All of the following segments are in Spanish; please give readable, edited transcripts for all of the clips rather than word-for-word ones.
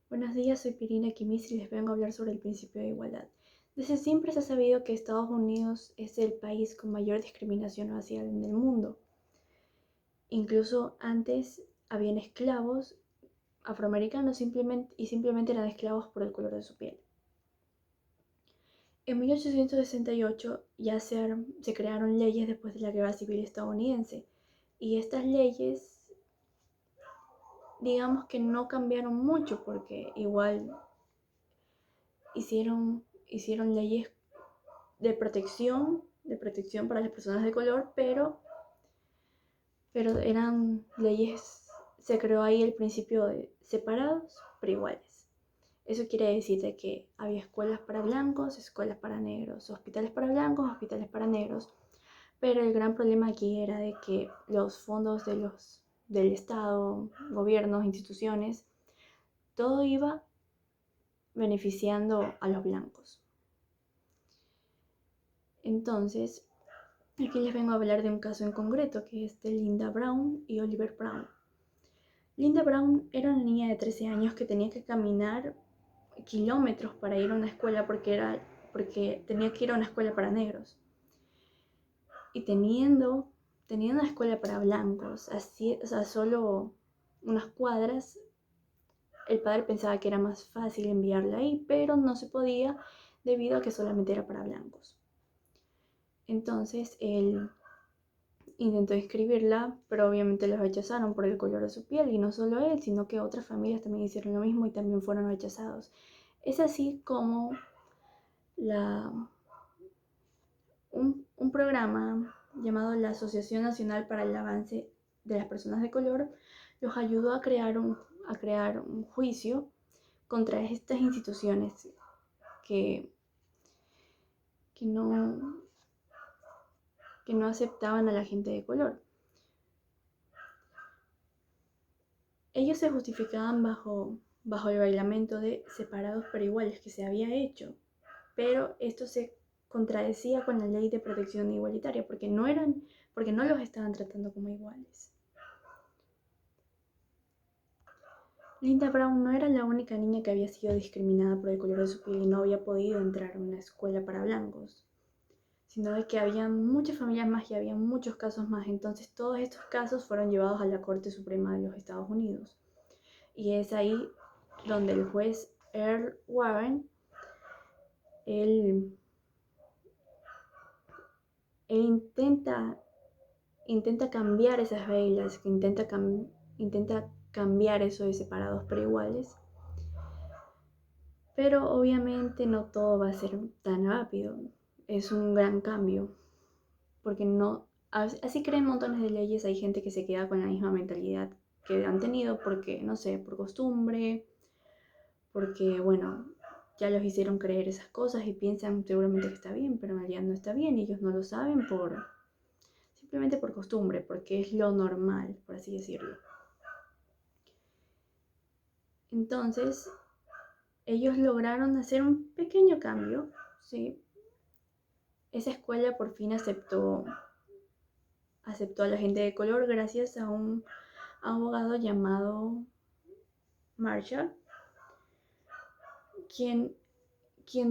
Buenos días, soy Pirina Kimis y les vengo a hablar sobre el principio de igualdad. Desde siempre se ha sabido que Estados Unidos es el país con mayor discriminación racial en el mundo. Incluso antes habían esclavos afroamericanos simplemente eran esclavos por el color de su piel. En 1868 ya se crearon leyes después de la Guerra Civil estadounidense y estas leyes digamos que no cambiaron mucho porque igual hicieron leyes de protección para las personas de color, pero eran leyes, se creó ahí el principio de separados pero iguales. Eso quiere decir de que había escuelas para blancos, escuelas para negros, hospitales para blancos, hospitales para negros, pero el gran problema aquí era de que los fondos del Estado, gobiernos, instituciones, todo iba beneficiando a los blancos. Entonces, aquí les vengo a hablar de un caso en concreto, que es de Linda Brown y Oliver Brown. Linda Brown era una niña de 13 años que tenía que caminar kilómetros para ir a una escuela porque tenía que ir a una escuela para negros. Y teniendo una escuela para blancos, así, o sea, solo unas cuadras, el padre pensaba que era más fácil enviarla ahí, pero no se podía debido a que solamente era para blancos. Entonces él intentó inscribirla, pero obviamente la rechazaron por el color de su piel, y no solo él, sino que otras familias también hicieron lo mismo y también fueron rechazados. Es así como la, un programa llamado la Asociación Nacional para el Avance de las Personas de Color los ayudó a crear un juicio contra estas instituciones que, que, no, que no aceptaban a la gente de color. Ellos se justificaban bajo el reglamento de separados pero iguales que se había hecho, pero esto se contradecía con la ley de protección igualitaria porque no los estaban tratando como iguales. Linda Brown no era la única niña que había sido discriminada por el color de su piel y no había podido entrar a una escuela para blancos, sino de que había muchas familias más y había muchos casos más. Entonces todos estos casos fueron llevados a la Corte Suprema de los Estados Unidos. Y es ahí donde el juez Earl Warren, él, él intenta cambiar esas reglas, intenta cambiar eso de separados pero iguales, pero obviamente no todo va a ser tan rápido, es un gran cambio, porque no, así creen montones de leyes, hay gente que se queda con la misma mentalidad que han tenido porque, no sé, por costumbre, porque, bueno, ya los hicieron creer esas cosas y piensan seguramente que está bien, pero en realidad no está bien y ellos no lo saben simplemente por costumbre, porque es lo normal, por así decirlo. Entonces, ellos lograron hacer un pequeño cambio, ¿sí? Esa escuela por fin aceptó a la gente de color gracias a un abogado llamado Marshall, quien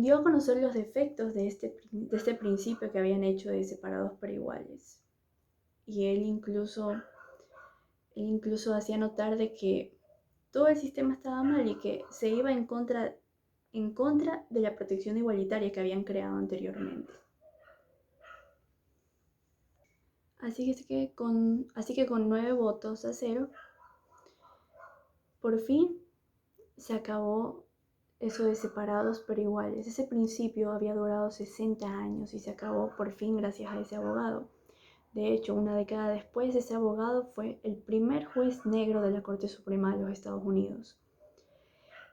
dio a conocer los defectos de este principio que habían hecho de separados pero iguales. Y él incluso hacía notar de que todo el sistema estaba mal y que se iba en contra de la protección igualitaria que habían creado anteriormente. Así que con 9 votos a 0, por fin se acabó eso de separados pero iguales. Ese principio había durado 60 años y se acabó por fin gracias a ese abogado. De hecho, una década después, ese abogado fue el primer juez negro de la Corte Suprema de los Estados Unidos.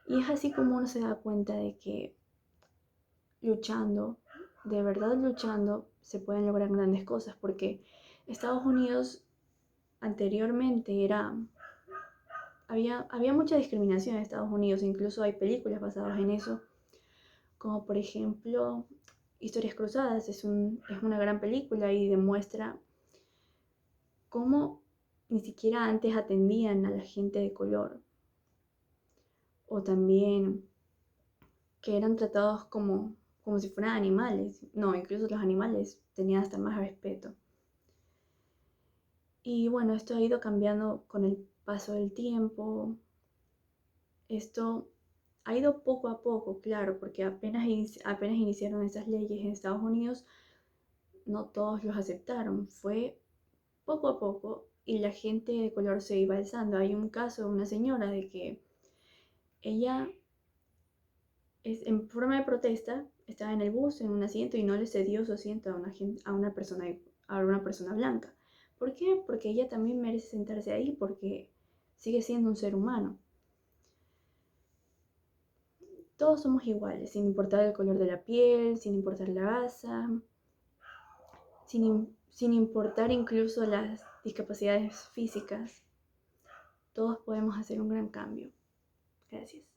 Y es así como uno se da cuenta de que luchando, de verdad luchando, se pueden lograr grandes cosas, porque Estados Unidos anteriormente había mucha discriminación en Estados Unidos, incluso hay películas basadas en eso, como por ejemplo Historias Cruzadas, es una gran película y demuestra cómo ni siquiera antes atendían a la gente de color, o también que eran tratados como si fueran animales. No, incluso los animales tenían hasta más respeto. Y bueno, esto ha ido cambiando con el paso del tiempo. Esto ha ido poco a poco, claro, porque apenas iniciaron esas leyes en Estados Unidos, no todos los aceptaron. Fue poco a poco y la gente de color se iba alzando. Hay un caso de una señora de que ella, en forma de protesta, estaba en el bus, en un asiento, y no le cedió su asiento a una persona blanca. ¿Por qué? Porque ella también merece sentarse ahí, porque sigue siendo un ser humano. Todos somos iguales, sin importar el color de la piel, sin importar la raza, sin importar incluso las discapacidades físicas. Todos podemos hacer un gran cambio. Gracias.